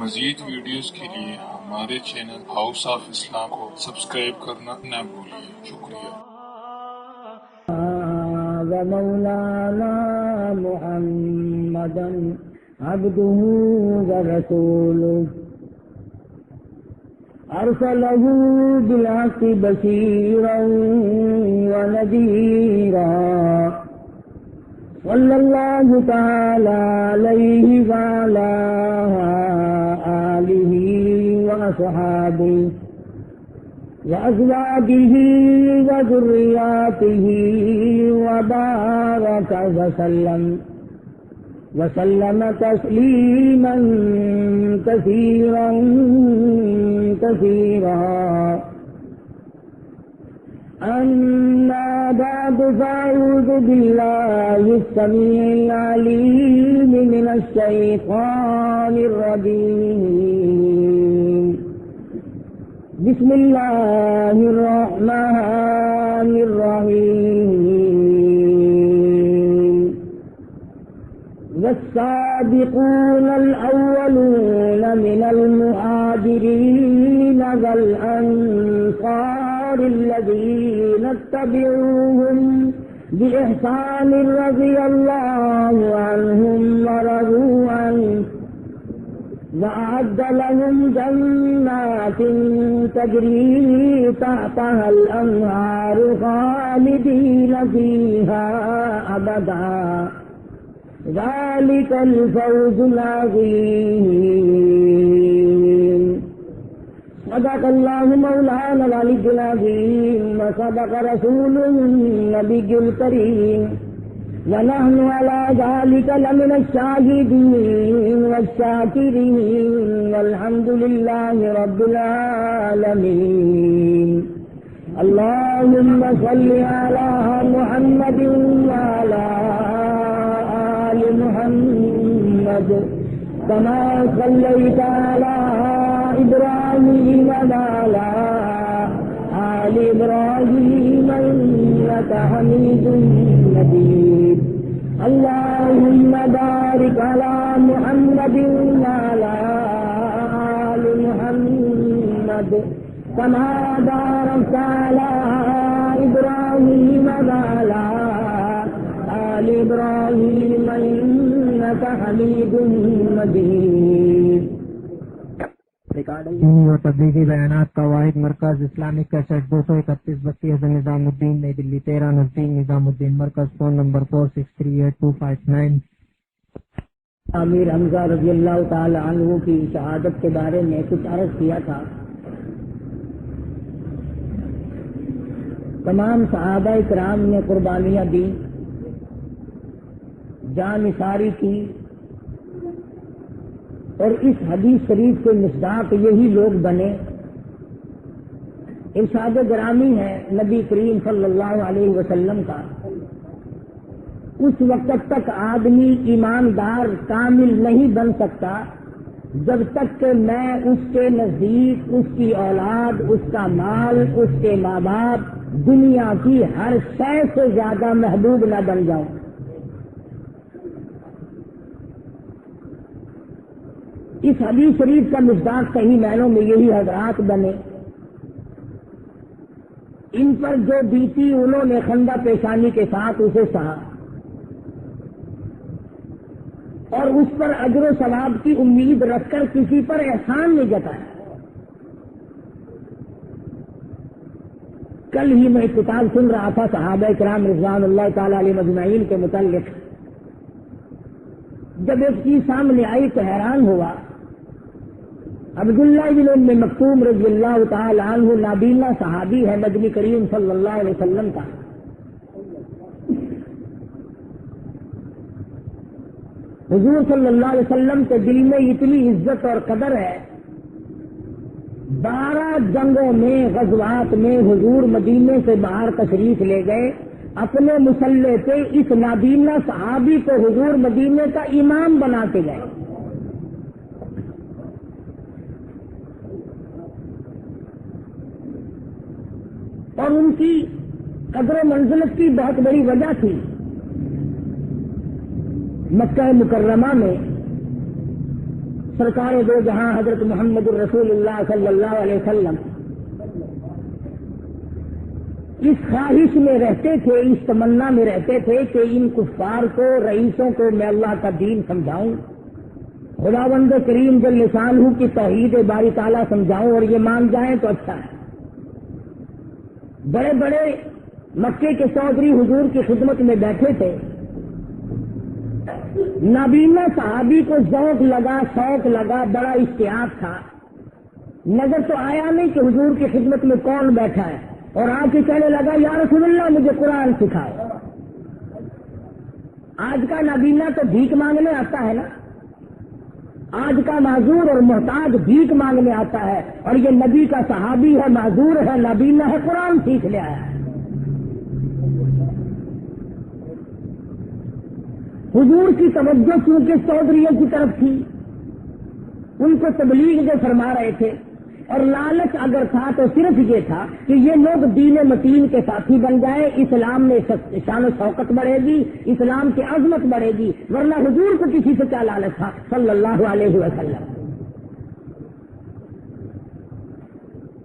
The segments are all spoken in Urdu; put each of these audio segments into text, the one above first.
مزید ویڈیوز کے لیے ہمارے چینل ہاؤس آف اسلام کو سبسکرائب کرنا نہ بھولیے۔ شکریہ۔ ومولانا محمدا عبده ورسوله أرسله بالحق بشيرا ونذيرا صلى الله تعالى عليه وعلى آله وأصحابه وأزواجه وذرياته وبارك وسلم تسليما كثيرا أما بعد فأعوذ بالله السميع العليم من الشيطان الرجيم بسم الله الرحمن الرحيم والسابقون الأولون من المهاجرين والأنصار الذين اتبعوهم بإحسان رضي الله عنهم ورضوا عنه وأعد لهم جنات تجري تحتها الأنهار خالدين فيها أبدا ذلك الفوز العظيم صدق الله مولانا العلي العظيم وصدق رسوله النبي الكريم ونحن على ذلك لمن الشاهدين والشاكرين والحمد لله رب العالمين اللهم صل على محمد وعلى آل محمد كما صليت على إبراهيم وعلى آل إبراهيم إنك حميد مجيد اللهم بارك على محمد وعلى آل محمد كما باركت على إبراهيم وعلى آل إبراهيم إنك حميد مجيد۔ اور تبلیغی بیانات کا واحد مرکز اسلامک کیسٹ 231 نظام الدین نئی دلی 13 نزدیک نظام الدین مرکز، فون نمبر 46382559۔ امیر حمزہ رضی اللہ تعالی عنہ کی شہادت کے بارے میں کچھ عرض کیا تھا۔ تمام صحابہ کرام نے قربانیاں دی، جان نثاری کی، اور اس حدیث شریف کے مصداق یہی لوگ بنے۔ ارشاد گرامی ہے نبی کریم صلی اللہ علیہ وسلم کا، اس وقت تک آدمی ایماندار کامل نہیں بن سکتا جب تک کہ میں اس کے نزدیک اس کی اولاد، اس کا مال، اس کے ماں باپ، دنیا کی ہر شے سے زیادہ محبوب نہ بن جاؤں۔ اس حدیث شریف کا مصداق صحیح معنوں میں یہی حضرات بنے۔ ان پر جو بیتی انہوں نے خندہ پیشانی کے ساتھ اسے سہا اور اس پر اجر و ثواب کی امید رکھ کر کسی پر احسان نہیں جتایا۔ کل ہی میں کتاب سن رہا تھا صحابہ کرام رضوان اللہ تعالی علیہ مجمعین کے متعلق، جب ایک چیز سامنے آئی تو حیران ہوا۔ عبداللہ بن ام مکتوم رضی اللہ تعالی عنہ نابینا صحابی ہے نبی کریم صلی اللہ علیہ وسلم کا۔ حضور صلی اللہ علیہ وسلم کے دل میں اتنی عزت اور قدر ہے، 12 جنگوں میں، غزوات میں حضور مدینے سے باہر تشریف لے گئے، اپنے مسلح پہ اس نابینا صحابی کو حضور مدینے کا امام بنا کے گئے۔ اور ان کی قدر و منزلت کی بہت بڑی وجہ تھی۔ مکہ مکرمہ میں سرکار دو جہاں حضرت محمد الرسول اللہ صلی اللہ علیہ وسلم اس خواہش میں رہتے تھے، اس تمنا میں رہتے تھے کہ ان کفار کو، رئیسوں کو میں اللہ کا دین سمجھاؤں، خداوند کریم جل شانہ کی توحید باری تعالیٰ سمجھاؤں اور یہ مان جائیں تو اچھا ہے۔ بڑے بڑے مکے کے چودھری حضور کی خدمت میں بیٹھے تھے، نابینا صحابی کو ذوق لگا، شوق لگا، بڑا اشتیاق تھا، نظر تو آیا نہیں کہ حضور کی خدمت میں کون بیٹھا ہے، اور آ کے کہنے لگا یا رسول اللہ مجھے قرآن سکھاؤ۔ آج کا نابینا تو بھیک مانگنے آتا ہے نا، آج کا معذور اور محتاج بھیک مانگنے آتا ہے، اور یہ نبی کا صحابی ہے، معذور ہے، نابینا ہے، قرآن سیکھ لے آیا ہے۔ حضور کی توجہ چونکہ چودھریوں کی طرف تھی، ان کو تبلیغ جو فرما رہے تھے، اور لالچ اگر تھا تو صرف یہ تھا کہ یہ لوگ دین متین کے ساتھی بن جائیں، اسلام میں شان و شوکت بڑھے گی، اسلام کی عظمت بڑھے گی، ورنہ حضور کو کسی سے کیا لالچ تھا صلی اللہ علیہ وسلم۔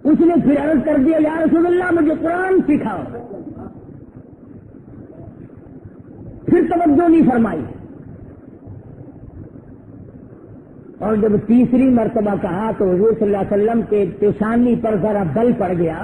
اس نے پھر عرض کر دیا یا رسول اللہ مجھے قرآن سکھاؤ، پھر توجہ نہیں فرمائی، اور جب تیسری مرتبہ کہا تو حضور صلی اللہ علیہ وسلم کے پیشانی پر ذرا بل پڑ گیا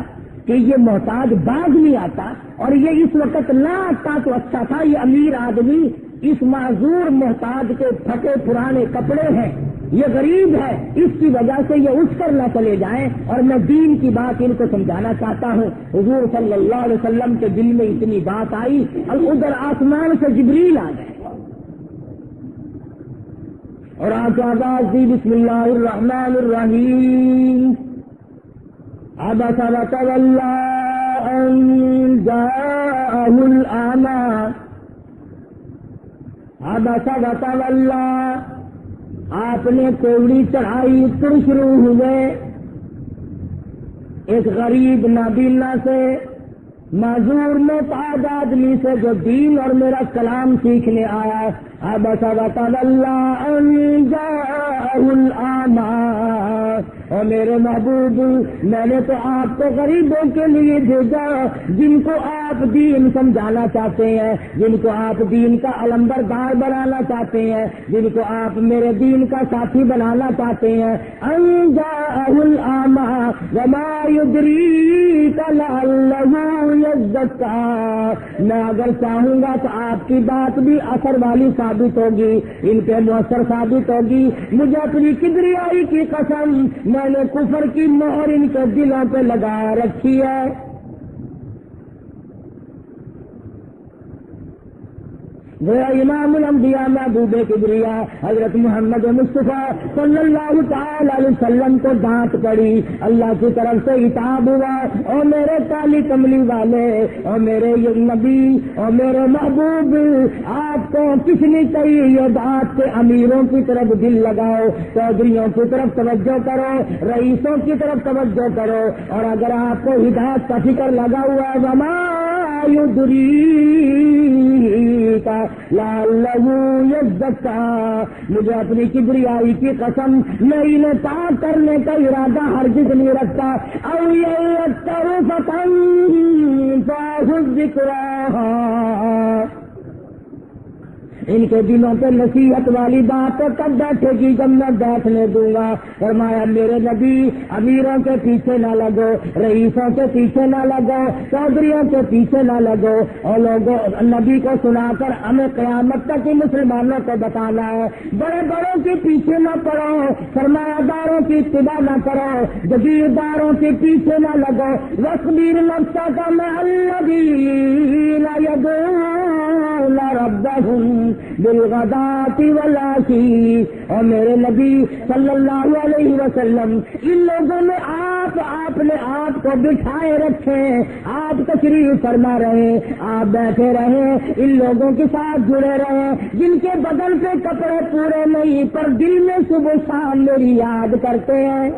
کہ یہ محتاج باز نہیں آتا، اور یہ اس وقت نہ آتا تو اچھا تھا، یہ امیر آدمی اس معذور محتاج کے پھٹے پرانے کپڑے ہیں، یہ غریب ہے، اس کی وجہ سے یہ اٹھ کر نہ چلے جائیں، اور میں دین کی بات ان کو سمجھانا چاہتا ہوں۔ حضور صلی اللہ علیہ وسلم کے دل میں اتنی بات آئی، اور ادھر آسمان سے جبریل آ گئے اور آج آواز دی بسم اللہ الرحمن الرحیم، عبس وتولی ان جاءہ الاعمی، عبس وتولی، آپ نے کوڑی چڑھائی، پھر شروع ہوئے ایک غریب نابینا سے، معذور محتاج آدمی سے جو دین اور میرا کلام سیکھنے آیا، عبس وتولی ان جاءہ الاعمی، اور میرے محبوب میں نے تو آپ کو غریبوں کے لیے بھیجا جن کو آپ دین سمجھانا چاہتے ہیں، جن کو آپ دین کا علمبردار بنانا چاہتے ہیں، جن کو آپ میرے دین کا ساتھی بنانا چاہتے ہیں۔ ان جاءہ الاعمی وما یدریک لعلہ یزکی، میں اگر چاہوں گا تو آپ کی بات بھی اثر والی ثابت ہوگی، ان پہ مؤثر ثابت ہوگی۔ مجھے اپنی کبریائی کی قسم، میں نے کفر کی مہر ان کے دلوں پہ لگا رکھی ہے۔ گویا امام الانبیاء محبوب کبریا حضرت محمد مصطفیٰ صلی اللہ تعالی علیہ وسلم کو ڈانٹ پڑی، اللہ کی طرف سے عتاب ہوا، اور میرے کالی کملی والے، اور میرے نبی، اور میرے محبوب، آپ کو کس نے کہی یہ بات کہ امیروں کی طرف دل لگاؤ، چودھریوں کی طرف توجہ کرو، رئیسوں کی طرف توجہ کرو، اور اگر آپ کو ہدایت کا فکر لگا ہوا ہے وما یدریک لعلہ یزکی، مجھے اپنی کبریائی کی قسم میں انہیں پاک کرنے کا ارادہ ہرگز نہیں رکھتا۔ او یذکر فتنفعہ الذکریٰ، ان کے دلوں پہ نصیحت والی بات کب بیٹھے گی؟ جب میں بیٹھنے دوں گا۔ فرمایا میرے نبی امیروں کے پیچھے نہ لگو، رئیسوں کے پیچھے نہ لگو، چودھریوں کے پیچھے نہ لگو، اور لوگوں نبی کو سنا کر ہمیں قیامت تک مسلمانوں کو بتانا ہے۔ بڑے بڑوں کے پیچھے نہ پڑو، سرمایہ داروں کی اتباع نہ کرو، جگیرداروں کے پیچھے نہ لگو، واصبر نفسک مع الذین یدعون ربہم بالغداۃ والعشی، اور میرے نبی صلی اللہ علیہ وسلم ان لوگوں میں آپ نے آپ کو بٹھائے رکھے، آپ تشریف فرما رہے، آپ بیٹھے رہے، ان لوگوں کے ساتھ جڑے رہے جن کے بدن پہ کپڑے پورے نہیں پر دل میں صبح شام میری یاد کرتے ہیں۔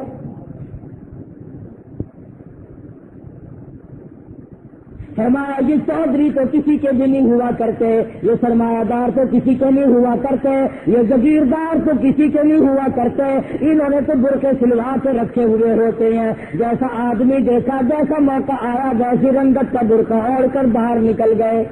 فرمایا یہ چودھری تو کسی کے بھی نہیں ہوا کرتے، یہ سرمایہ دار تو کسی کے نہیں ہوا کرتے، یہ جگیردار تو کسی کے نہیں ہوا کرتے، انہوں نے تو برقع سلوا کے رکھے ہوئے ہوتے ہیں، جیسا آدمی دیکھا، جیسا موقع آیا ویسی رنگت کا برقع اوڑھ کر باہر نکل گئے۔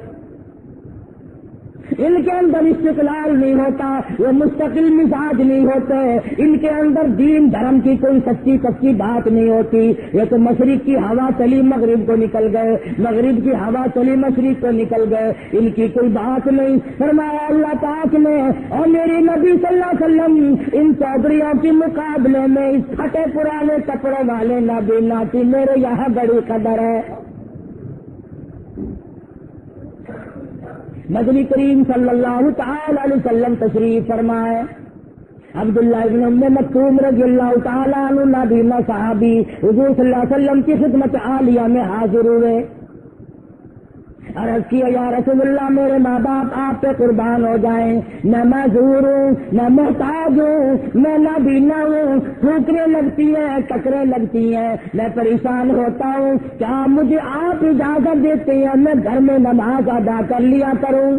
ان کے اندر استقلال نہیں ہوتا، وہ مستقل مزاج نہیں ہوتے، ان کے اندر دین دھرم کی کوئی سچی پکی بات نہیں ہوتی، یہ تو مشرق کی ہوا چلی مغرب کو نکل گئے، مغرب کی ہوا چلی مشرق کو نکل گئے، ان کی کوئی بات نہیں۔ فرمایا اللہ پاک نے اور میری نبی صلی اللہ علیہ وسلم ان چودھریوں کے مقابلے میں اس پھٹے پرانے کپڑے والے نبی ناتی میرے یہاں بڑی قدر ہے۔ نبی کریم صلی اللہ تعالی علیہ وسلم تشریف فرمائے۔ عبداللہ ابن ام مکتوم رضی اللہ تعالیٰ عنہ نابینا صحابی حضور صلی اللہ علیہ وسلم کی خدمت عالیہ میں حاضر ہوئے، عرض کیا یا رسول اللہ میرے ماں باپ آپ پہ قربان ہو جائیں، میں معذور ہوں، میں محتاج ہوں، میں نابینا ہوں، ٹھوکریں لگتی ہیں، ٹکریں لگتی ہیں، میں پریشان ہوتا ہوں، کیا مجھے آپ اجازت دیتے ہیں میں گھر میں نماز ادا کر لیا کروں؟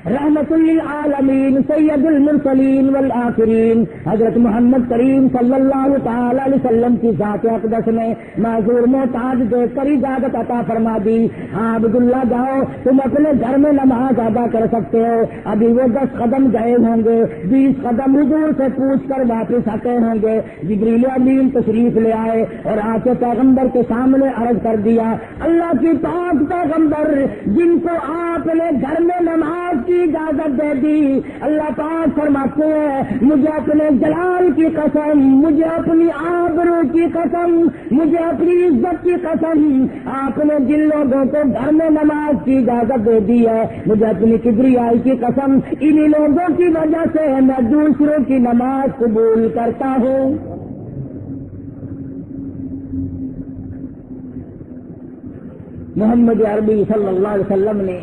رحمت للعالمین سید المرسلین والآخرین حضرت محمد کریم صلی اللہ تعالی علیہ وسلم کی ذات اقدس نے معذور محتاج دیکھ کر اجازت عطا فرما دی، ہاں عبداللہ جاؤ تم اپنے گھر میں نماز ادا کر سکتے ہو۔ ابھی وہ 10 قدم گئے ہوں گے، 20 قدم حضور سے پوچھ کر واپس آتے ہوں گے، جبریل امین تشریف لے آئے اور آ کے پیغمبر کے سامنے عرض کر دیا، اللہ کی پاک پیغمبر جن کو آپ نے گھر میں نماز کی اجازت دے دی، اللہ پاک فرماتے ہیں مجھے اپنے جلال کی قسم، مجھے اپنی آبرو کی قسم، مجھے اپنی عزت کی قسم، آپ نے جن لوگوں کو گھر میں نماز کی اجازت دے دی ہے، مجھے اپنی کبریائی کی قسم، انہی لوگوں کی وجہ سے میں دوسروں کی نماز قبول کرتا ہوں۔ محمد عربی صلی اللہ علیہ وسلم نے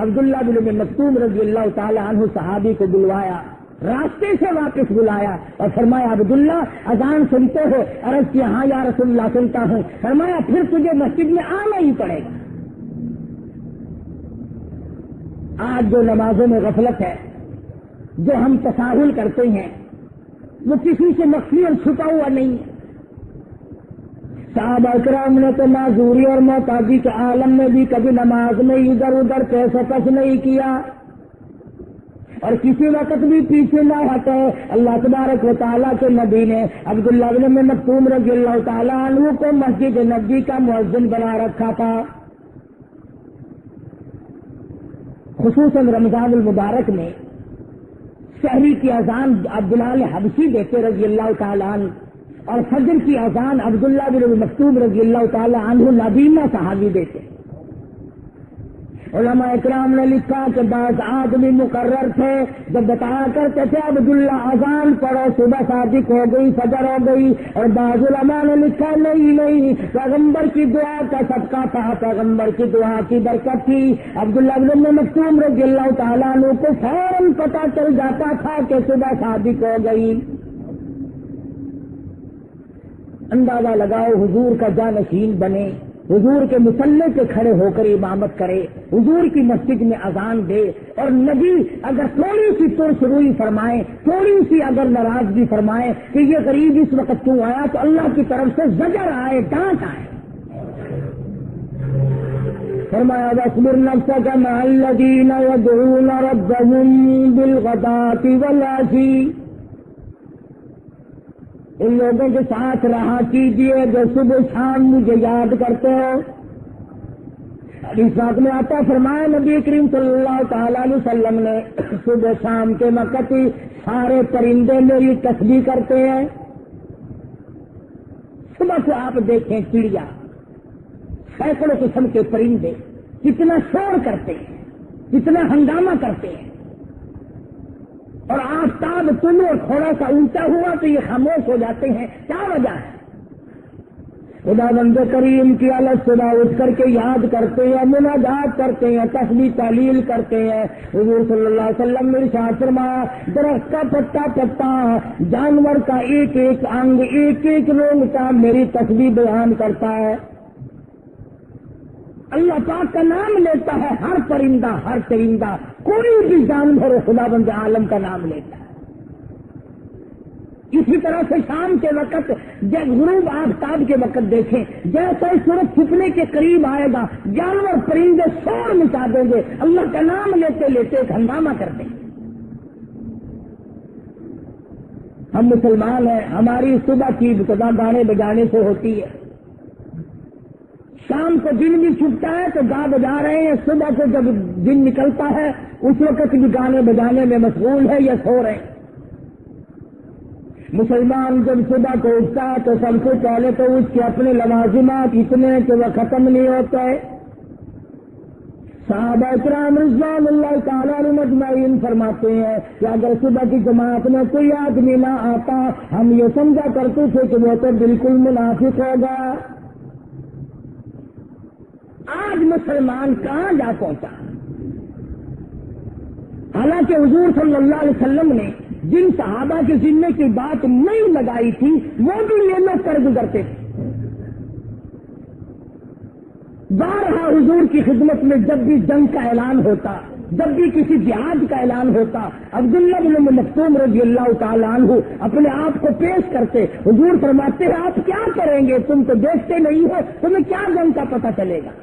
عبداللہ بن ام مکتوم رضی اللہ تعالی عنہ صحابی کو بلوایا، راستے سے واپس بلایا اور فرمایا عبداللہ اذان سنتے ہو؟ عرض کیا ہاں یا رسول اللہ سنتا ہوں۔ فرمایا پھر تجھے مسجد میں آنا ہی پڑے گا۔ آج جو نمازوں میں غفلت ہے، جو ہم تساہل کرتے ہیں، وہ کسی سے مخفی اور چھپا ہوا نہیں ہے۔ صحابہ کرام نے تو معذوری اور محتاجی کے عالم میں بھی کبھی نماز میں ادھر ادھر پیسے کش نہیں کیا اور کسی وقت بھی پیچھے نہ ہٹے۔ اللہ تبارک و تعالیٰ کے نبی نے عبداللہ بن مکتوم رضی اللہ تعالیٰ عنہ کو مسجد نبی کا مؤذن بنا رکھا تھا۔ خصوصاً رمضان المبارک میں شہری کی اذان بلال حبشی دیتے رضی اللہ تعالیٰ عنہ، اور فجر کی اذان عبداللہ بن مکتوم رضی اللہ تعالی عنہ نابینا صحابی دیتے۔ علماء اکرام نے لکھا کہ بعض آدمی مقرر تھے جب بتایا کرتے تھے عبداللہ اذان پڑھو صبح صادق ہو گئی، فجر ہو گئی، اور بعض علماء نے لکھا نہیں پیغمبر کی دعا کا صدقہ تھا، پیغمبر کی دعا کی برکت تھی۔ عبداللہ بن مکتوم رضی اللہ تعالیٰ عنہ کو فوراً پتہ چل جاتا تھا کہ صبح صادق ہو گئی۔ اندازہ لگاؤ حضور کا جانشین بنے، حضور کے مصلی پہ کھڑے ہو کر امامت کرے، حضور کی مسجد میں اذان دے، اور نبی اگر تھوڑی سی ترس روئی فرمائے، تھوڑی سی اگر ناراضگی فرمائے کہ یہ غریب اس وقت کیوں آیا، تو اللہ کی طرف سے زجر آئے، ڈانٹ آئے۔ فرمایا وَاصْبِرْ نَفْسَكَ مَعَ الَّذِينَ يَدْعُونَ رَبَّهُم بِالْغَدَاةِ وَالْعَشِيِّ، ان لوگوں کے ساتھ رہا کیجیے جو صبح شام مجھے یاد کرتے ہو۔ حدیث پاک میں آتا فرمایا نبی کریم صلی اللہ تعالی علیہ وسلم نے صبح شام کے وقت سارے پرندے میری تسبیح کرتے ہیں۔ صبح کو آپ دیکھیں چڑیا، سینکڑوں قسم کے پرندے کتنا شور کرتے ہیں، کتنا ہنگامہ کرتے ہیں، اور آفتاب طلوع تھوڑا سا الٹا ہوا تو یہ خاموش ہو جاتے ہیں، کیا وجہ ہے؟ خدا بند کریم کی الگ صبح اٹھ کر کے یاد کرتے ہیں، مناجات کرتے ہیں، تسبیح تحلیل کرتے ہیں۔ حضور صلی اللہ علیہ وسلم نے ارشاد فرمایا درخت کا پتا پتا، جانور کا ایک ایک انگ، ایک ایک رونگ کا میری تسبیح بیان کرتا ہے۔ اللہ پاک کا نام لیتا ہے ہر پرندہ، ہر چرندہ، کوئی بھی جانور خدا بند عالم کا نام لیتا ہے۔ اسی طرح سے شام کے وقت جب غروب آفتاب کے وقت دیکھیں، جیسے سورج چھپنے کے قریب آئے گا جانور پرندے شور مچا دیں گے، اللہ کا نام لیتے لیتے ایک ہنگامہ کر دیں گے۔ ہم مسلمان ہیں، ہماری صبح کی ابتدا گانے بجانے سے ہوتی ہے۔ شام کو دن بھی چھپتا ہے تو گا بجا رہے ہیں، صبح کو جب دن نکلتا ہے اس وقت بھی گانے بجانے میں مشغول ہے یا سو رہے ہیں۔ مسلمان جب صبح کو اٹھتا ہے تو سب سے پہلے تو اس کے اپنے لوازمات اتنے کہ وہ ختم نہیں ہوتے۔ صحابہ کرام رضوان اللہ تعالیٰ عنہم اجمعین فرماتے ہیں کہ اگر صبح کی جماعت میں کوئی آدمی نہ آتا ہم یہ سمجھا کرتے تھے کہ وہ تو بالکل منافق ہوگا۔ آج مسلمان کہاں جا پہنچا؟ حالانکہ حضور صلی اللہ علیہ وسلم نے جن صحابہ کے ذمے کی بات نہیں لگائی تھی وہ بھی یہ لوگ کر گزرتے تھے۔ بارہا حضور کی خدمت میں جب بھی جنگ کا اعلان ہوتا، جب بھی کسی جہاد کا اعلان ہوتا، عبداللہ بن مکتوم رضی اللہ تعالیٰ عنہ اپنے آپ کو پیش کرتے، حضور فرماتے ہیں آپ کیا کریں گے؟ تم تو دیکھتے نہیں ہو، تمہیں کیا جنگ کا پتہ چلے گا؟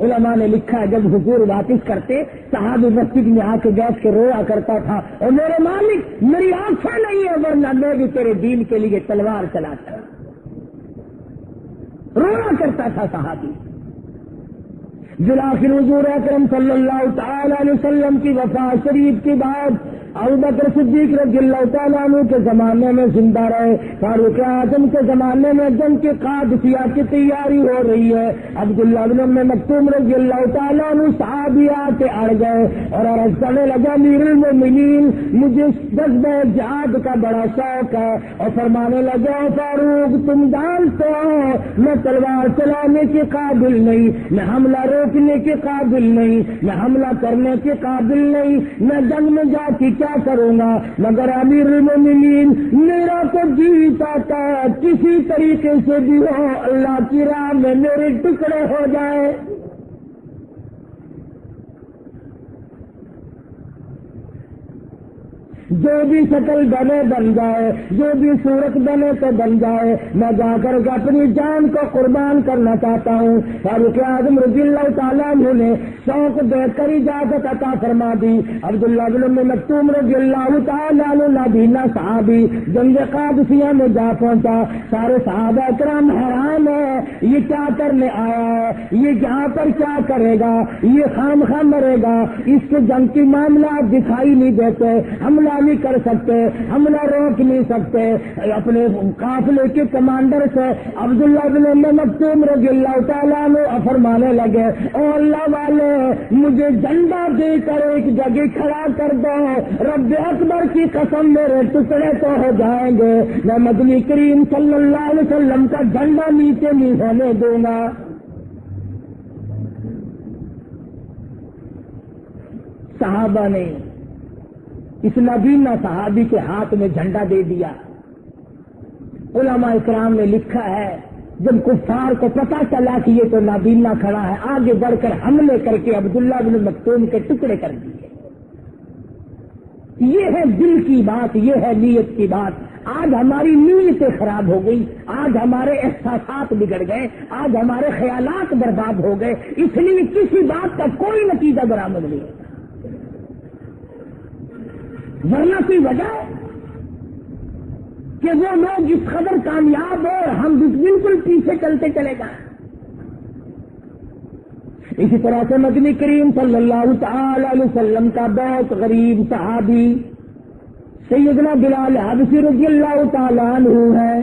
علماء نے لکھا ہے جب حضور واپس کرتے صحابی مسجد میں آ کے بیٹھ کے رویا کرتا تھا، اور میرے مالک میری آنکھیں نہیں ہے ورنہ میں بھی تیرے دین کے لیے تلوار چلاتا، رویا کرتا تھا صحابی۔ بالآخر حضور اکرم صلی اللہ تعالی علیہ وسلم کی وفات شریف کے بعد ابوبکر صدیق رضی اللہ تعالیٰ عنہ کے زمانے میں زندہ رہے، فاروق اعظم کے زمانے میں جنگ کے قادسیہ کی تیاری ہو رہی ہے، عبداللہ بن مکتوم رضی اللہ تعالیٰ عنہ صحابیات کے اڑ گئے اور عرض کرنے لگا امیر المومنین مجھے جذبہ جہاد کا بڑا شوق ہے، اور فرمانے لگا فاروق تم جانتے ہو میں تلوار چلانے کے قابل نہیں، میں حملہ روکنے کے قابل نہیں، میں حملہ کرنے کے قابل نہیں، میں جنگ میں جا کے کیا کروں گا، مگر امیر المومنین میرا تو جی چاہتا ہے کسی طریقے سے بھی ہو اللہ کی راہ میں میرے ٹکڑے ہو جائے۔ جو بھی شکل بنے بن جائے، جو بھی صورت بنے تو بن جائے، میں جا کر کے اپنی جان کو قربان کرنا چاہتا ہوں۔ فاروق اعظم رضی اللہ تعالیٰ عنہ نے شوق دیکھ کر اجازت عطا فرما دی۔ عبداللہ بن مکتوم رضی اللہ تعالیٰ عنہ نابینا صحابی جنگ قادسیہ میں جا پہنچا، سارے صحابہ کرام حیران ہے یہ کیا کرنے آیا ہے، یہ جہاں پر کیا کرے گا، یہ خام خام مرے گا، اس کے جنگ کی معاملات دکھائی نہیں دیتے، حملہ نہیں کر سکتے، حملہ روک نہیں سکتے۔ اپنے قافلے کے کمانڈر سے عبداللہ بن مکتوم رضی اللہ تعالیٰ عنہ فرمانے لگے اے اللہ والے مجھے جھنڈا دے کر ایک جگہ کھڑا کر دو، رب اکبر کی قسم میرے ٹکڑے تو ہو جائیں گے، میں مدنی کریم صلی اللہ علیہ وسلم کا جھنڈا نیچے نہیں ہونے دوں گا۔ صحابہ نے اس نابینا صحابی کے ہاتھ میں جھنڈا دے دیا۔ علماء اکرام نے لکھا ہے جب کفار کو پتا چلا کہ یہ تو نابینا کھڑا ہے، آگے بڑھ کر حملے کر کے عبداللہ بن مکتوم کے ٹکڑے کر دیے۔ یہ ہے دل کی بات، یہ ہے نیت کی بات۔ آج ہماری نیتیں خراب ہو گئی، آج ہمارے احساسات بگڑ گئے، آج ہمارے خیالات برباد ہو گئے، اس لیے کسی بات کا کوئی نتیجہ برآمد نہیں ہوتا۔ ورنہ کوئی وجہ ہے کہ وہ لوگ اس قدر کامیاب ہو اور ہم بالکل پیچھے چلتے چلے جائیں۔ اسی طرح سے مدنی کریم صلی اللہ تعالی علیہ وسلم کا بہت غریب صحابی سیدنا بلال حبشی رضی اللہ تعالی عنہ ہے۔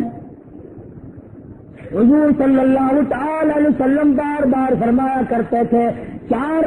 حضور صلی اللہ تعالی علیہ وسلم بار بار فرمایا کرتے تھے 4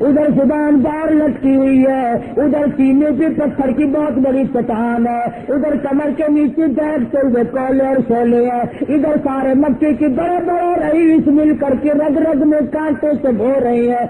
ادھر زبان باہر لٹکی ہوئی ہے، ادھر سینے پہ پتھر کی بہت بڑی چٹان ہے، ادھر کمر کے نیچے دیکھتے ہوئے کولے اور شولے ہیں، ادھر سارے مکے کے بڑے بڑے رئیس مل کر کے رگ رگ میں کانٹے سے بھو رہے ہیں۔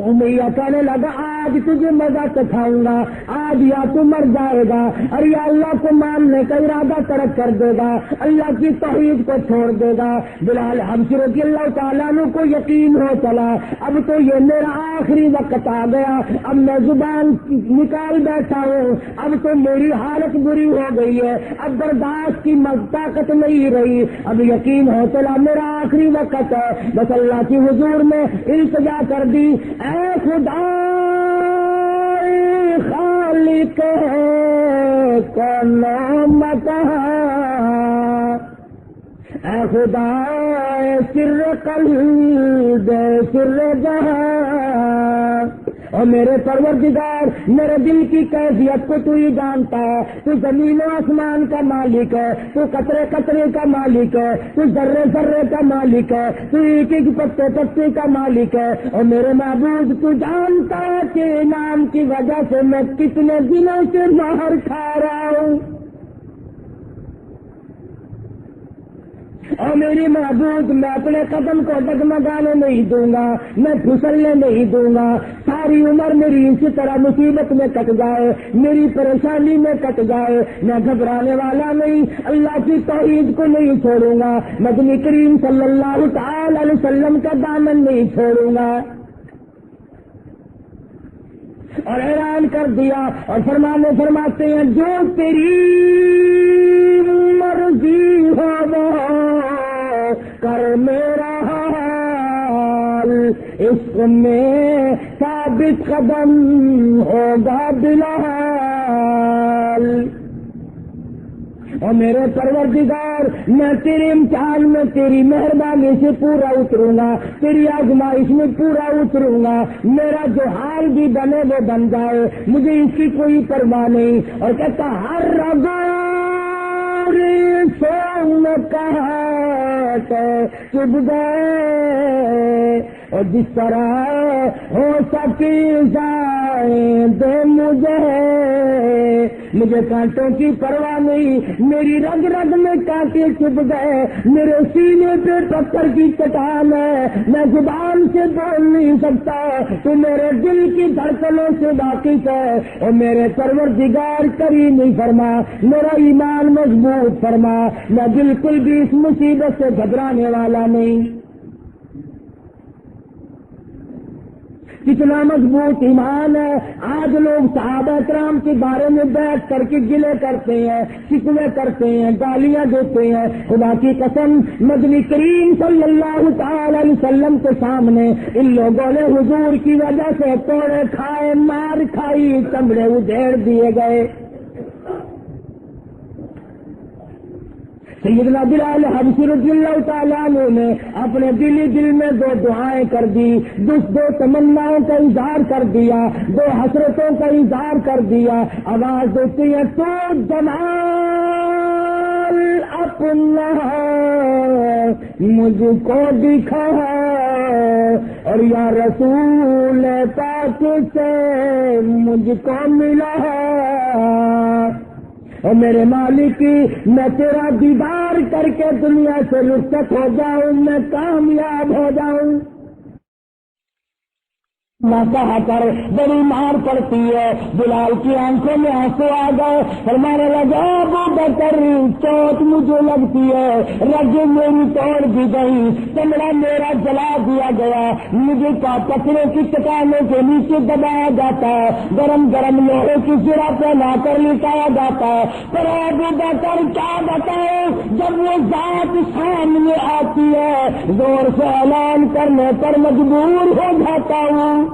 امیہ کہنے لگا آج تجھے مزہ چکھاؤں گا، آج یا تو مر جائے گا اور یا اللہ کو ماننے کا ارادہ ترک کر دے گا، اللہ کی توحید کو چھوڑ دے گا۔ بلال حبشی رضی اللہ تعالیٰ عنہ کو یقین ہو چلا اب تو یہ میرا آخری وقت آ گیا، اب میں زبان نکال بیٹھا ہوں، اب تو میری حالت بری ہو گئی ہے، اب برداشت کی طاقت نہیں رہی، اب یقین ہو چلا میرا آخری وقت ہے۔ بس اللہ کی حضور میں التجا کر دی، اے خدا خالق کون اے خدا سر قلب سر جہاں، اور میرے پروردگار میرے دل کی کیفیت کو تو ہی جانتا ہے، تو زمین و آسمان کا مالک ہے، تو قطرے قطرے کا مالک ہے، تو ذرے ذرے کا مالک ہے، تو ایک ایک پتے پتے کا مالک ہے، اور میرے معبود تو جانتا ہے کہ انعام کی وجہ سے میں کتنے دنوں سے مہر کھا رہا ہوں، اور میری محبوب میں اپنے قدم کو ڈگمگانے نہیں دوں گا، میں پھسلنے نہیں دوں گا، ساری عمر میری اسی طرح مصیبت میں کٹ جائے، میری پریشانی میں کٹ جائے، میں گھبرانے والا نہیں، اللہ کی توحید کو نہیں چھوڑوں گا، نبی کریم صلی اللہ تعالی علیہ وسلم کا دامن نہیں چھوڑوں گا۔ اور اعلان کر دیا اور فرماتے ہیں جو تیری مرضی ہو وہ کر میرا حال، عشق میں ثابت قدم ہوگا بلال۔ اور میرے پروردگار میں تیرے امتحان میں تیری مہربانی سے پورا اتروں گا، تیری آزمائش میں پورا اتروں گا، میرا جو حال بھی بنے وہ بن جائے، مجھے اس کی کوئی پرواہ نہیں۔ اور کہتا ہر سوم کہا چب گئے، اور جس طرح ہو سکی جائیں دے مجھے کانٹوں کی پرواہ نہیں، میری رگ رگ میں کانٹے چپ گئے، میرے سینے پہ پتھر کی چٹان ہے، میں زبان سے بول نہیں سکتا، تو میرے دل کی دھڑکنوں سے واقف ہے، اور میرے پروردگار کریم نہیں فرما، میرا ایمان مضبوط فرما، میں بالکل بھی اس مصیبت سے گھبرانے والا نہیں۔ کتنا مضبوط ایمان ہے۔ آج لوگ صحابہ کرام کے بارے میں بیٹھ کر کے گلے کرتے ہیں، شکوے کرتے ہیں، گالیاں دیتے ہیں، خدا کی قسم نبی کریم صلی اللہ تعالی علیہ وسلم کے سامنے ان لوگوں نے حضور کی وجہ سے توڑے کھائے، مار کھائی، چمڑے ادھیڑ دیے گئے۔ سیدنا بلال حبشی رضی اللہ تعالیٰ عنہ نے اپنے دل میں دو دعائیں کر دی، دو تمناؤں کا اظہار کر دیا، دو حسرتوں کا اظہار کر دیا۔ آواز دیتی ہے تو جمال اپنا مجھ کو دکھا، اور یا رسول پاک سے مجھ کو ملا، اور میرے مالک میں تیرا دیدار کر کے دنیا سے رخصت ہو جاؤں، میں کامیاب ہو جاؤں۔ نہ کہا کر بڑی مار پڑتی ہے، بلال کی آنکھوں میں آنسو آ گئے، فرمانے لگا ابو بکر چوٹ مجھے لگتی ہے، رگ میری توڑ دی گئی، چمڑا میرا جلا دیا گیا، مجھے پتھروں کی چٹانوں کے نیچے دبایا جاتا ہے، گرم گرم لوہے کی زرہ پہنا کر لٹایا جاتا ہے، پر ابو بکر کیا بتائے، جب وہ ذات سامنے آتی ہے زور سے اعلان کرنے پر مجبور ہو جاتا ہوں۔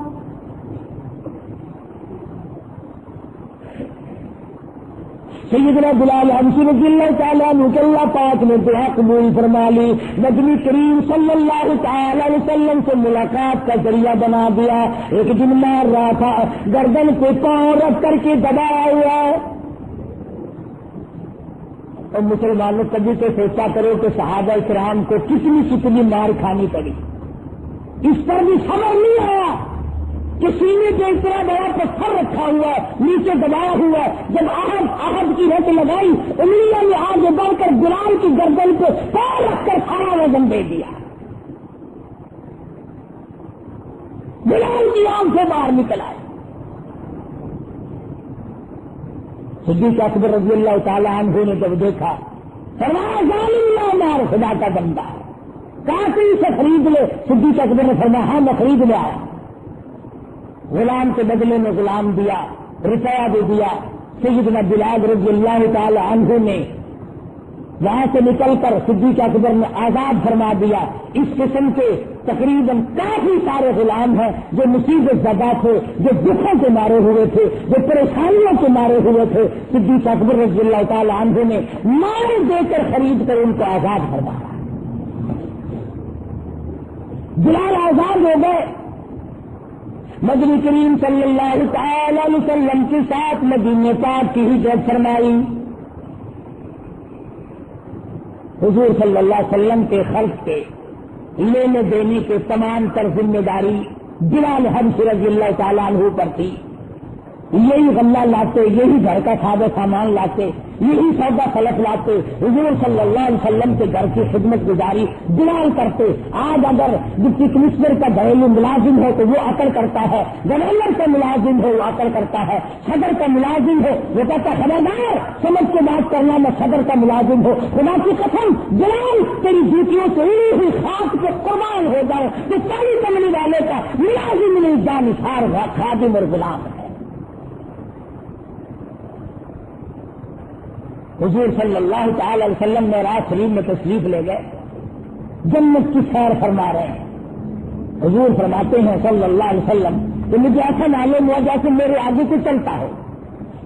سیدنا بلال حبشی رضی اللہ تعالیٰ عنہ کے اللہ پاک نے دعا قبول فرما لی، نبی کریم صلی اللہ تعالی علیہ وسلم سے ملاقات کا ذریعہ بنا دیا۔ ایک دن مار رہا تھا، گردن پہ پاؤں رکھ کر کے دبایا ہوا، اور مسلمانوں کبھی تو سوچا کرو کہ صحابہ کرام کو کتنی مار کھانی پڑی، اس پر بھی صبر نہیں آیا، کہ سینے کے اتنا بڑا پتھر رکھا ہوا ہے، نیچے دبایا ہوا ہے، جب احد کی رت لگائی، انگلیاں نے آگے بڑھ کر بلال کی گردن پہ پیر رکھ کر سارا وزن دے دیا، بلال کی آنکھ سے باہر نکل آئے۔ صدیق اکبر رضی اللہ تعالی عنہ نے جب دیکھا، فرمایا ظالم نہ مار، خدا کا بندہ کافی سے خرید لے۔ صدیق اکبر نے فرمایا ہاں میں خرید لے آیا۔ غلام کے بدلے میں غلام دیا، روپیہ بھی دیا۔ سیدنا بلال رضی اللہ تعالی عنہ نے وہاں سے نکل کر صدیق اکبر نے آزاد فرما دیا۔ اس قسم کے تقریباً کافی سارے غلام ہیں جو مصیبت زدہ تھے، جو دکھوں کے مارے ہوئے تھے، جو پریشانیوں کے مارے ہوئے تھے۔ صدیق اکبر رضی اللہ تعالی عنہ نے مال دے کر خرید کر ان کو آزاد فرمایا۔ بلال آزاد ہو گئے۔ نبی کریم صلی اللہ تعالی علیہ وسلم کے ساتھ مدینے پاک کی ہجرت فرمائی۔ حضور صلی اللہ علیہ وسلم کے خرچ کے لینے دینے کے تمام تر ذمہ داری بلال حبشی رضی اللہ تعالیٰ عنہ پر تھی۔ یہی غلہ لاتے، یہی گھر کا سادہ سامان لاتے، یہی سودا فلک لاتے، حضور صلی اللہ علیہ وسلم کے گھر کی خدمت گزاری بلال کرتے۔ آج اگر ڈپٹی کمشنر کا گھریلو ملازم ہے تو وہ عقل کرتا ہے، گورنر کا ملازم ہے وہ عقل کرتا ہے، صدر کا ملازم ہے وہ کہتا ہے خبردار سمجھ کے بات کرنا، میں صدر کا ملازم ہوں، خدا کی قسم بلال تیری ڈیوٹیوں سے اڑی ہوئی خاک پہ قربان ہو جائے تو ساری کملی والے کا ملازم نہیں، جانثار خادم اور غلام ہے۔ حضور صلی اللہ تعالی علیہ وسلم نے رات شریف میں تشریف لے گئے، جنت کی سیر فرما رہے ہیں۔ حضور فرماتے ہیں صلی اللہ علیہ وسلم کہ مجھے ایسا معلوم ہوا جیسے میرے آگے کو چلتا ہے۔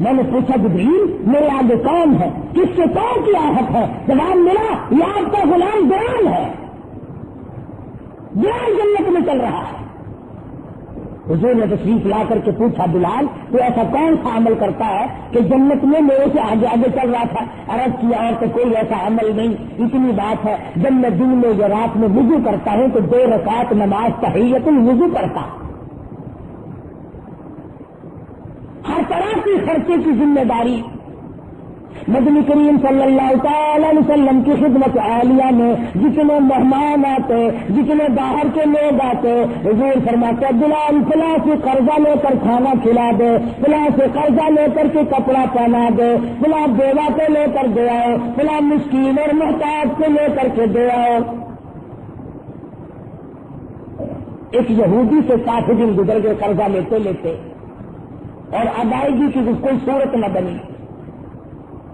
میں نے پوچھا جبریل میرے آگے کون ہے، کس کے کون کی آفت ہے؟ جواب ملا یہ آپ کا غلام بلال ہے، بلال جنت میں چل رہا ہے۔ حضور نے تشریف لا کر کے پوچھا بلال تو ایسا کون سا عمل کرتا ہے کہ جنت میں میرے سے آگے آگے چل رہا تھا؟ عرض کیا اور تو کوئی ایسا عمل نہیں، اتنی بات ہے جب میں دن میں یا رات میں وضو کرتا ہوں تو 2 رکعت نماز تحیۃ الوضو کرتا۔ ہر طرح کی خرچے کی ذمہ داری نبی کریم صلی اللہ تعالی علیہ وسلم کی خدمت عالیہ میں جتنے مہمان آتے، جتنے باہر کے لوگ آتے، حضور فرماتے بلال فلاں سے قرضہ لے کر کھانا کھلا دے، فلاں سے قرضہ لے کر کے کپڑا پہنا دے، فلاں بیوہ کو لے کر دے آؤ، فلاں مسکین اور محتاج کو لے کر کے دے آؤ۔ ایک یہودی سے 60 دن گزر گئے قرضہ لیتے لیتے اور ادائیگی کی کوئی صورت نہ بنی۔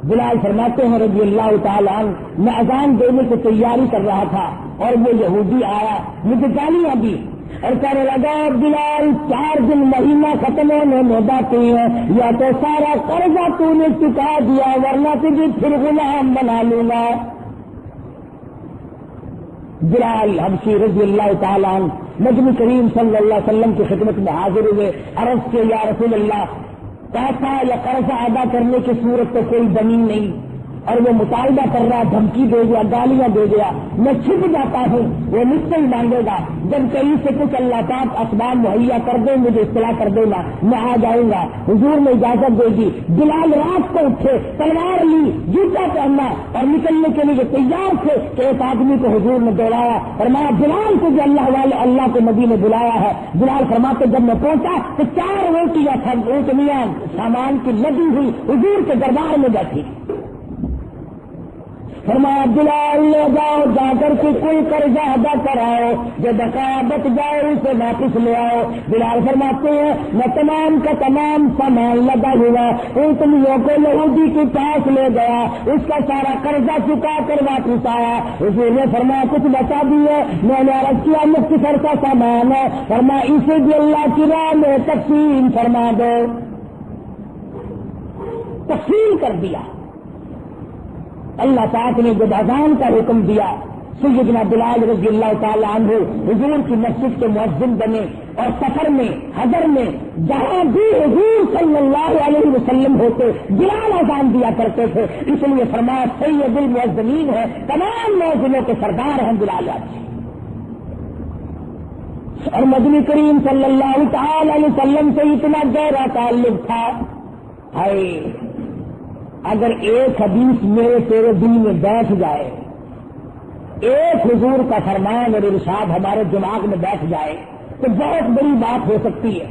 بلال فرماتے ہیں رضی اللہ تعالیٰ عنہ میں اذان دینے کی تیاری کر رہا تھا اور وہ یہودی آیا، مجھے گالیاں دی اور کہنے لگا بلال 4 دن مہینہ ختم ہونے میں باقی ہے، یا تو سارا قرضہ تو نے چکا دیا ورنہ تجھے پھر غلام بنا لوں گا۔ بلال حبشی رضی اللہ تعالیٰ عنہ نبی کریم صلی اللہ علیہ وسلم کی خدمت میں حاضر ہوئے، عرض کے یا رسول اللہ پیسہ یا قرضہ ادا کرنے کی صورت تو کوئی بنی نہیں، اور وہ مطالبہ کر رہا، دھمکی دے گیا، گالیاں دے گیا، میں چھپ جاتا ہوں، وہ مجھ سے ہی مانگے گا، جب کہیں سے کچھ اللہ پاک اسباب مہیا کر دیں مجھے اطلاع کر دینا، میں آ جاؤں گا۔ حضور نے اجازت دے دی۔ بلال رات کو اٹھے، تلوار لی، جوتا پہنا اور نکلنے کے لیے تیار تھے کہ ایک آدمی کو حضور نے دوڑایا، فرمایا بلال کو جو اللہ والے اللہ کے نبی نے بلایا ہے۔ بلال فرماتے جب میں پہنچا تو 4 روٹیاں سامان کی لگی ہوئی حضور کے دربار میں بیٹھی۔ فرمایا بلال لے جاؤ، جا کر کے کوئی قرضہ ادا کراؤ، جو بقایا بچ جائے اسے واپس لے آؤ۔ بلال فرماتے ہیں میں تمام کا تمام سامان لگا ہوا اونٹنیوں کو یہودی کے پاس لے گیا، اس کا سارا قرضہ چکا کر واپس آیا۔ حضور نے فرمایا کچھ بچا دی ہے؟ میں نے عرض کیا مختصر کا سامان ہے۔ فرمایا اسے بھی اللہ کی راہ میں تقسیم فرما دو۔ تقسیم کر دیا۔ اللہ پاک نے جب اذان کا حکم دیا، سیدنا بلال رضی اللہ تعالیٰ عنہ حضور کی مسجد کے مؤذن بنے، اور سفر میں حضر میں جہاں بھی حضور صلی اللہ علیہ وسلم ہوتے بلال اذان دیا کرتے تھے، اس لیے فرمایا سید المؤذنین ہے، تمام مؤذنوں کے سردار ہیں بلال۔ اور مدنی کریم صلی اللہ تعالی علیہ وسلم سے اتنا گہرا تعلق تھا. اگر ایک حدیث میرے تیرے دل میں بیٹھ جائے، ایک حضور کا فرمان اور ارشاد ہمارے دماغ میں بیٹھ جائے تو بہت بڑی بات ہو سکتی ہے.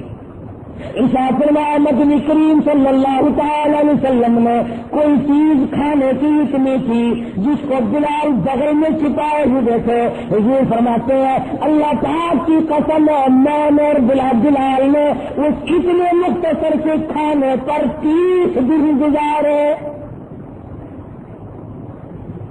ارشاد فرمایا مدنی کریم صلی اللہ تعالی علیہ وسلم نے کوئی چیز کھانے کی اتنی تھی جس کو بلال بغل میں چھپائے ہوئے تھے. حضور فرماتے ہیں اللہ تعالی کی قسم میں اور بلال نے اس اتنے مختصر سے کھانے پر 30 دن گزارے.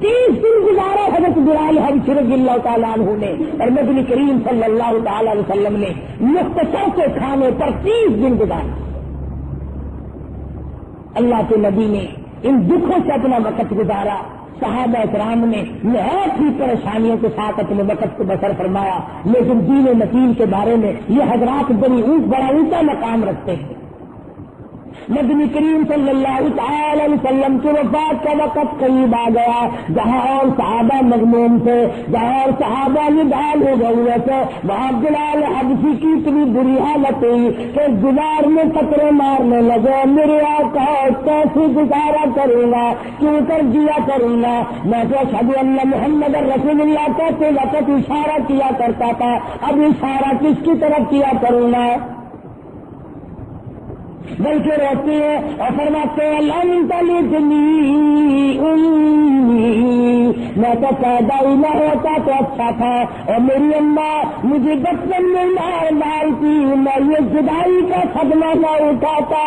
30 دن گزارے حضرت بلال حبشی رضی اللہ تعالیٰ عنہ نے، اور نبی کریم صلی اللہ تعالی علیہ وسلم نے مختصر سے کھانے پر 30 دن گزارے. اللہ کے نبی نے ان دکھوں سے اپنا وقت گزارا. صحابہ کرام نے نہایت ہی پریشانیوں کے ساتھ اپنے وقت کو بسر فرمایا، لیکن دین نتیل کے بارے میں یہ حضرات بڑا اونچا مقام رکھتے ہیں. نبی کریم صلی اللہ تعالی علیہ وسلم کی وفات کا وقت قریب آ گیا. جہاں اور صحابہ مغموم تھے، جہاں اور صحابہ نڈال ہو گئے ہوئے تھے، وہاں بلال حبشی کی اتنی بری حالت ہوئی کہ گزار میں قطرے مارنے لگے. میرے آقا کیسے گزارا کروں گا، کیوں کر دیا کروں گا؟ میں تو اشہد ان محمد رسول اللہ کہتے وقت اشارہ کیا کرتا تھا، اب اشارہ کس کی طرف کیا کروں گا؟ بلکہ روتے ہیں اور فرماتے ہیں میں تو پیدا ہی نہ ہوتا تو اچھا تھا، اور میری اماں مجھے بچپن میں مارتی، میں یہ جدائی کا صدمہ نہ اٹھاتا.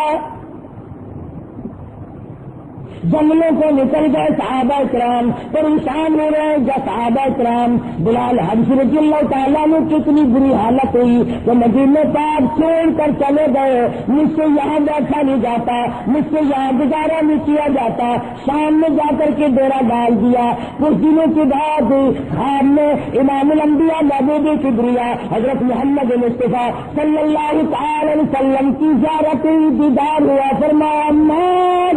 جنگلوں کو نکل گئے صحابہ کرام، پریشان ہو رہے ہیں. جب صحابہ کرام بلال حبشی رضی اللہ تعالیٰ نے کتنی بری حالت ہوئی تو مدینے پاک چھوڑ کر چلے گئے. مجھ سے یہاں بیٹھا نہیں جاتا، مجھ سے یہاں گزارا نہیں کیا جاتا. شام میں جا کر کے ڈیرا ڈال دیا. کچھ دنوں کے بعد خواب میں امام الانبیاء محبوب کبریا حضرت محمد مصطفیٰ صلی اللہ تعالی علیہ وسلم کی زیارت دیدار ہوا. فرمایا ما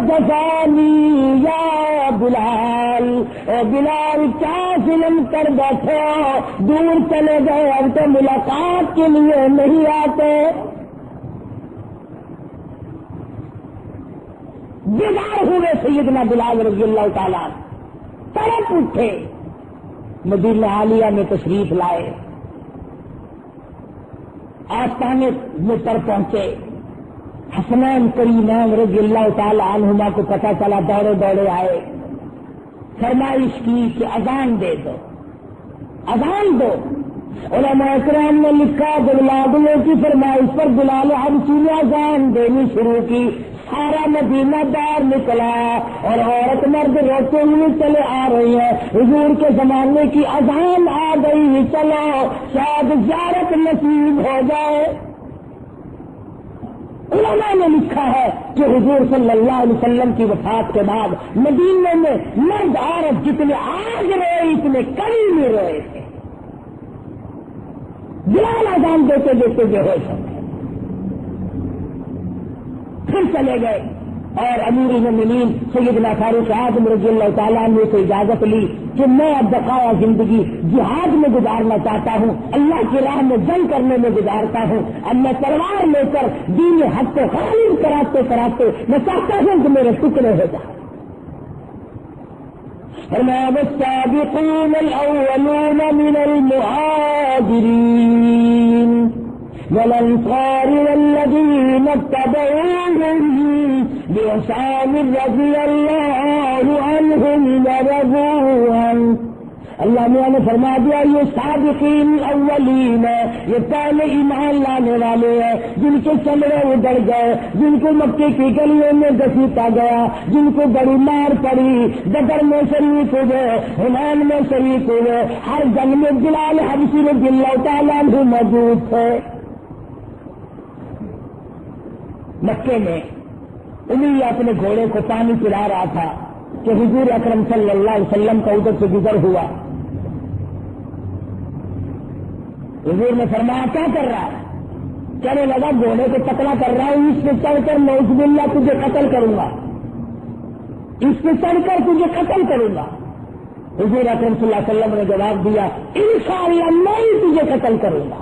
جزانی یا بلال، اے بلال کیا ظلم کر بیٹھے ہو، دور چلے گئے، اب تو ملاقات کے لیے نہیں آتے. بیدار ہوئے سیدنا بلال رضی اللہ تعالیٰ، تڑپ اٹھے، مدینہ عالیہ میں تشریف لائے، آستانے میں پر پہنچے. حسنین کریمین رضی اللہ تعالی عنہما کو پتہ چلا، دوڑے دوڑے آئے، فرمائش کی کہ اذان دے دو، اذان دو. علماء کرام نے لکھا بلال کی فرمائش پر بلال حبشی نے اذان دینی شروع کی. سارا مدینہ باہر نکلا اور عورت مرد روتے ہوئے چلے آ رہی ہے. حضور کے زمانے کی اذان آ گئی، چلو شاید زیارت نصیب ہو جائے. علماء نے لکھا ہے کہ حضور صلی اللہ علیہ وسلم کی وفات کے بعد مدینے میں مرد عورت جتنے آج روئے اتنے کبھی نہیں روئے تھے. بلال اذان دیتے دیتے بے ہوش ہو گئے، پھر چلے گئے اور امیر المومنین سیدنا فاروق اعظم رضی اللہ تعالیٰ عنہ سے اجازت لی کہ میں اب بقایا زندگی جہاد میں گزارنا چاہتا ہوں، اللہ کی راہ میں جنگ کرنے میں گزارتا ہوں. اب میں تلوار لے کر دین حق کو غالب کراتے کراتے میں چاہتا ہوں کہ میرے ٹکڑے ہو جائیں. والسابقون الأولون من المهاجرين والأنصار والذين اتبعوهم بإحسان رضي الله عنهم ورضوا عنه. اللہ میاں نے فرما دیا یہ صادقین اولین ہے، یہ پہلے ایمان لانے والے ہیں جن کے چمڑے اجڑ گئے، جن کو مکے کی گلیوں میں گھسیٹا گیا، جن کو بڑی مار پڑی، بدر میں شریک ہوئے، حنین میں شریک ہوئے، ہر جنگ میں بلال حبشی رضی اللہ تعالیٰ عنہ موجود تھے. مکے میں انہیں اپنے گھوڑے کو پانی پلا رہا تھا کہ حضور اکرم صلی اللہ علیہ وسلم کا ادھر سے گزر ہوا. حضور نے فرمایا کیا کر رہا ہے؟ کہنے لگا گھوڑے کو پتلا کر رہا ہوں، اس پہ چڑھ کر نعوذ باللہ تجھے قتل کروں گا، اس پہ چڑھ کر تجھے قتل کروں گا. حضور اکرم صلی اللہ علیہ وسلم نے جواب دیا انشاءاللہ میں ہی تجھے قتل کروں گا.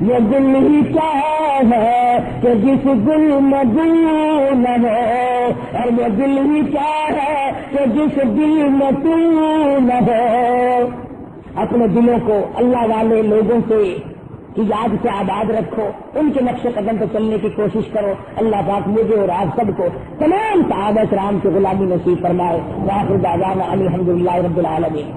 یہ دل ہی کیا ہے کہ جس دل میں دل نہ ہو، اور یہ دل ہی کیا ہے کہ جس دل میں دل نہ ہو۔ اپنے دلوں کو اللہ والے لوگوں سے کی یاد سے آباد رکھو، ان کے نقش قدم پہ چلنے کی کوشش کرو۔ اللہ پاک مجھے اور آپ سب کو تمام صحابہ کرام کی غلامی نصیب فرمائے۔ وآخر دعوانا الحمدللہ رب العالمین۔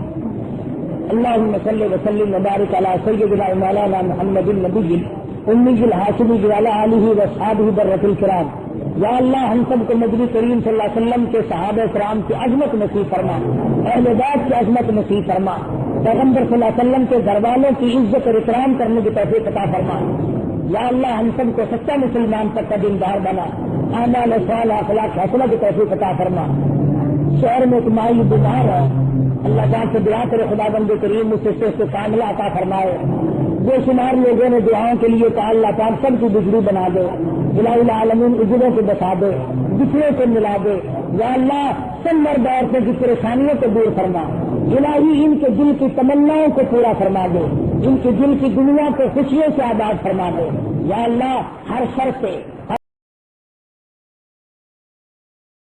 اللہم صلی وسلم وبارک علی سیدنا مولانا محمد النبی امی الہاشمی وعلی آلہ واصحابہ برۃ الکرام۔ یا اللہ ہم سب کو نبی کریم صلی اللہ علیہ وسلم کے صحابہ کرام کی عظمت نصیب فرما، اہل بیت کی عظمت نصیب فرما، پیغمبر صلی اللہ علیہ وسلم کے گھر والوں کی عزت اور اکرام کرنے کی توفیق عطا فرما۔ یا اللہ ہم سب کو سچا مسلمان تک کا دیندار بنا، اعمال صالحہ اخلاق حسنہ کی توفیق عطا فرما۔ شہر میں ایک مائی بیمار ہے، اللہ تعالیٰ سے دعا کرے خدا بند کریم اس سے کاملہ عطا فرمائے۔ بے شمار لوگوں نے دعاؤں کے لیے کہا اللہ تعالیٰ سب کی بجلی بنا دے، الہ العالمین اجروں کو بسا دے، بچڑوں کو ملا دے۔ یا اللہ سب مرد عورتوں کی پریشانیوں کو دور فرما، الہی ان کے دل کی تمناؤں کو پورا فرما دے، ان کے دل کی دنیا کو خوشیوں سے آباد فرما دے۔ یا اللہ ہر شر سے